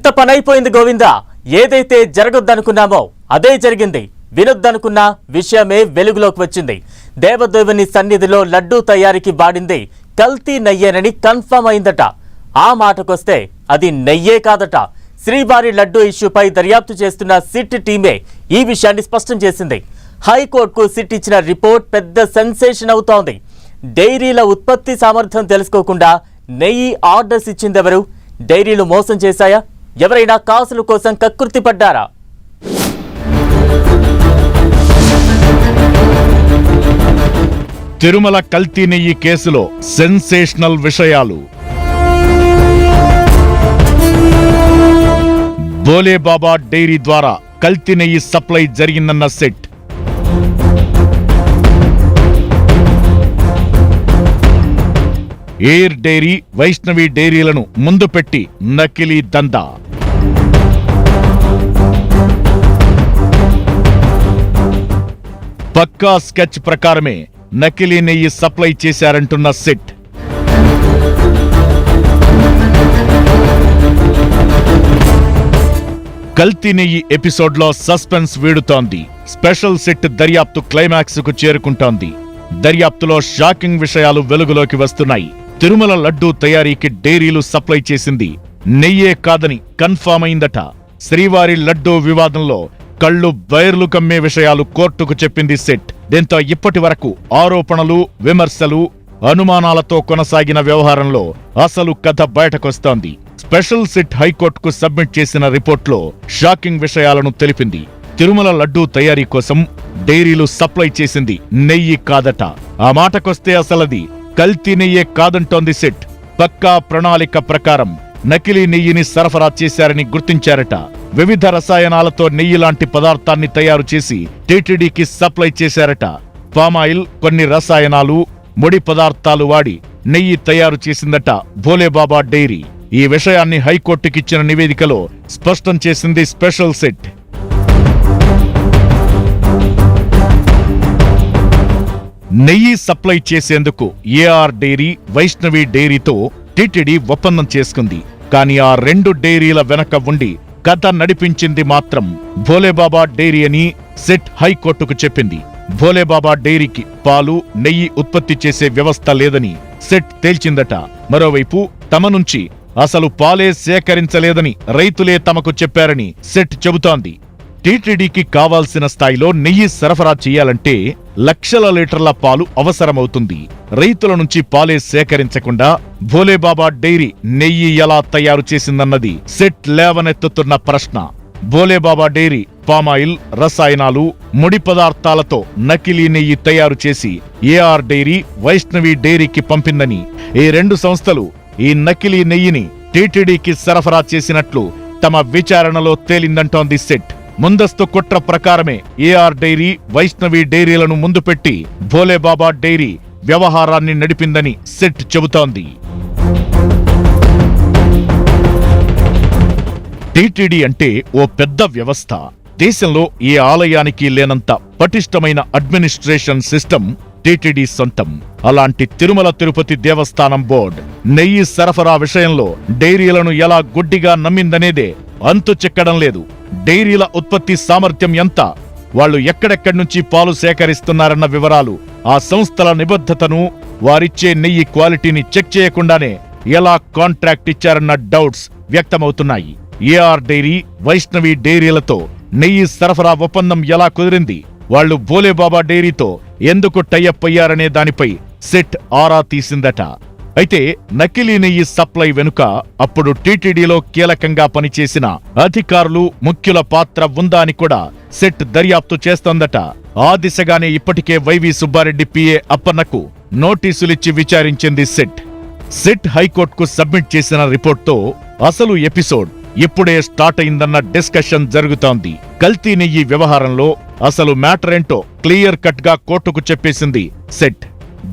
అనుకున్న పనైపోయింది గోవిందా. ఏదైతే జరగొద్దనుకున్నామో అదే జరిగింది. వినొద్దనుకున్న విషయమే వెలుగులోకి వచ్చింది. దేవదేవుని సన్నిధిలో లడ్డూ తయారీకి వాడింది కల్తీ నెయ్యేనని కన్ఫర్మ్ అయిందట. ఆ మాటకొస్తే అది నెయ్యే కాదట. శ్రీవారి లడ్డూ ఇష్యూపై దర్యాప్తు చేస్తున్న సిట్ టీమే ఈ విషయాన్ని స్పష్టం చేసింది. హైకోర్టుకు సిట్ ఇచ్చిన రిపోర్ట్ పెద్ద సెన్సేషన్ అవుతోంది. డైరీల ఉత్పత్తి సామర్థ్యం తెలుసుకోకుండా నెయ్యి ఆర్డర్స్ ఇచ్చిందెవరు? డైరీలు మోసం చేశాయా? ఎవరైనా కాసుల కోసం కకృతి పడ్డారా? తిరుమల కల్తీ నెయ్యి కేసులో సెన్సేషనల్ విషయాలు. భోలేబాబా డైరీ ద్వారా కల్తీ నెయ్యి సప్లై జరిగిందన్న సెట్. ఎయిర్ డైరీ, వైష్ణవి డైరీలను ముందు పెట్టి నకిలీ దందా. పక్కా స్కెచ్ ప్రకారమే నకిలీ నెయ్యి సప్లై చేశారంటున్న సెట్. కల్తీ నెయ్యి ఎపిసోడ్లో సస్పెన్స్ వీడుతోంది. స్పెషల్ సెట్ దర్యాప్తు క్లైమాక్స్ కు చేరుకుంటోంది. దర్యాప్తులో షాకింగ్ విషయాలు వెలుగులోకి వస్తున్నాయి. తిరుమల లడ్డూ తయారీకి డైరీలు సప్లై చేసింది నెయ్యే కాదని కన్ఫర్మ్ అయిందట. శ్రీవారి లడ్డూ వివాదంలో కళ్ళు బైర్లు కమ్మే విషయాలు కోర్టుకు చెప్పింది సెట్. దీంతో ఇప్పటి వరకు ఆరోపణలు, విమర్శలు, అనుమానాలతో కొనసాగిన వ్యవహారంలో అసలు కథ బయటకొస్తోంది. స్పెషల్ సెట్ హైకోర్టుకు సబ్మిట్ చేసిన రిపోర్ట్లో షాకింగ్ విషయాలను తెలిపింది. తిరుమల లడ్డూ తయారీ కోసం డైరీలు సప్లై చేసింది నెయ్యి కాదట. ఆ మాటకొస్తే అసలది కల్తీ నెయ్యే కాదంటోంది సెట్. పక్కా ప్రణాళిక ప్రకారం నకిలీ నెయ్యిని సరఫరా చేశారని గుర్తించారట. వివిధ రసాయనాలతో నెయ్యి లాంటి పదార్థాన్ని తయారు చేసి టీటీడీకి సప్లై చేశారట. పామాయిల్, కొన్ని రసాయనాలు, ముడి పదార్థాలు వాడి నెయ్యి తయారు చేసిందట భోలేబాబా డైరీ. ఈ విషయాన్ని హైకోర్టుకిచ్చిన నివేదికలో స్పష్టం చేసింది స్పెషల్ సెట్. నెయ్యి సప్లై చేసేందుకు ఏఆర్ డైరీ, వైష్ణవి డైరీతో టీటీడీ ఒప్పందం చేసుకుంది. కానీ ఆ రెండు డైరీల వెనక ఉండి కథ నడిపించింది మాత్రం భోలేబాబా డైరీ అని సెట్ హైకోర్టుకు చెప్పింది. భోలేబాబా డైరీకి పాలు, నెయ్యి ఉత్పత్తి చేసే వ్యవస్థ లేదని సెట్ తేల్చిందట. మరోవైపు తమ నుంచి అసలు పాలే సేకరించలేదని రైతులే తమకు చెప్పారని సెట్ చెబుతోంది. టీటీడీకి కావాల్సిన స్థాయిలో నెయ్యి సరఫరా చేయాలంటే లక్షల లీటర్ల పాలు అవసరమవుతుంది. రైతుల నుంచి పాలే సేకరించకుండా భోలేబాబా డైరీ నెయ్యి ఎలా తయారు చేసిందన్నది సెట్ లేవనెత్తుతున్న ప్రశ్న. భోలేబాబా డైరీ పామాయిల్, రసాయనాలు, ముడి పదార్థాలతో నకిలీ నెయ్యి తయారు చేసి ఏఆర్ డైరీ, వైష్ణవి డైరీకి పంపిందని, ఈ రెండు సంస్థలు ఈ నకిలీ నెయ్యిని టీటీడీకి సరఫరా చేసినట్లు తమ విచారణలో తేలిందంటోంది సెట్. ముందస్తు కుట్ర ప్రకారమే ఏఆర్ డైరీ, వైష్ణవి డైరీలను ముందు పెట్టి భోలేబాబా డైరీ వ్యవహారాన్ని నడిపిందని సెట్ చెబుతోంది. టీటీడీ అంటే ఓ పెద్ద వ్యవస్థ. దేశంలో ఏ ఆలయానికి లేనంత పటిష్టమైన అడ్మినిస్ట్రేషన్ సిస్టమ్ టీటీడీ సొంతం. అలాంటి తిరుమల తిరుపతి దేవస్థానం బోర్డు నెయ్యి సరఫరా విషయంలో డైరీలను ఎలా గుడ్డిగా నమ్మిందనేదే అంతు చిక్కడం లేదు. డైరీల ఉత్పత్తి సామర్థ్యం ఎంత, వాళ్లు ఎక్కడెక్కడి నుంచి పాలు సేకరిస్తున్నారన్న వివరాలు, ఆ సంస్థల నిబద్ధతను, వారిచ్చే నెయ్యి క్వాలిటీని చెక్ చేయకుండానే ఎలా కాంట్రాక్ట్ ఇచ్చారన్న డౌట్స్ వ్యక్తమవుతున్నాయి. ఏఆర్ డైరీ, వైష్ణవి డైరీలతో నెయ్యి సరఫరా ఒప్పందం ఎలా కుదిరింది, వాళ్లు భోలేబాబా డైరీతో ఎందుకు టైఅప్ అయ్యారనే దానిపై సెట్ ఆరా తీసిందట. అయితే నకిలీ నెయ్యి సప్లై వెనుక అప్పుడు టీటీడీలో కీలకంగా పనిచేసిన అధికారులు, ముఖ్యుల పాత్ర ఉందా అని కూడా సెట్ దర్యాప్తు చేస్తోందట. ఆ దిశగానే ఇప్పటికే వైవి సుబ్బారెడ్డి పిఏ అప్పన్నకు నోటీసులిచ్చి విచారించింది సెట్. సెట్ హైకోర్టుకు సబ్మిట్ చేసిన రిపోర్ట్తో అసలు ఎపిసోడ్ ఇప్పుడే స్టార్ట్ అయిందన్న డిస్కషన్ జరుగుతోంది. కల్తీ నెయ్యి వ్యవహారంలో అసలు మ్యాటర్ ఏంటో క్లియర్ కట్ గా కోర్టుకు చెప్పేసింది సెట్.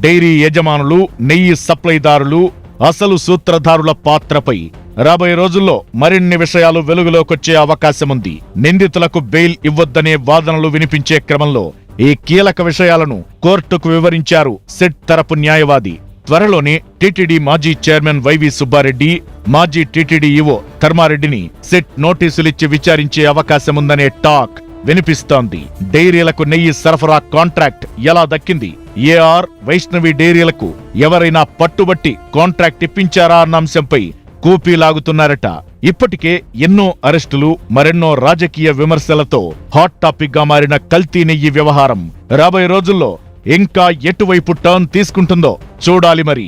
డైరీ యజమానులు, నెయ్యి సప్లైదారులు, అసలు సూత్రధారుల పాత్రపై రాబోయే రోజుల్లో మరిన్ని విషయాలు వెలుగులోకొచ్చే అవకాశముంది. నిందితులకు బెయిల్ ఇవ్వొద్దనే వాదనలు వినిపించే క్రమంలో ఈ కీలక విషయాలను కోర్టుకు వివరించారు సెట్ తరపు న్యాయవాది. త్వరలోనే టీటీడీ మాజీ చైర్మన్ వైవి సుబ్బారెడ్డి, మాజీ టీటీడీ ఈవో ధర్మారెడ్డిని సెట్ నోటీసులిచ్చి విచారించే అవకాశముందనే టాక్ వినిపిస్తోంది. డైరీలకు నెయ్యి సరఫరా కాంట్రాక్ట్ ఎలా దక్కింది? ఏఆర్, వైష్ణవి డైరీలకు ఎవరైనా పట్టుబట్టి కాంట్రాక్ట్ ఇప్పించారా అన్న అంశంపై కూపీలాగుతున్నారట. ఇప్పటికే ఎన్నో అరెస్టులు, మరెన్నో రాజకీయ విమర్శలతో హాట్ టాపిక్ గా మారిన కల్తీ నెయ్యి వ్యవహారం రాబోయే రోజుల్లో ఇంకా ఎటువైపు టర్న్ తీసుకుంటుందో చూడాలి మరి.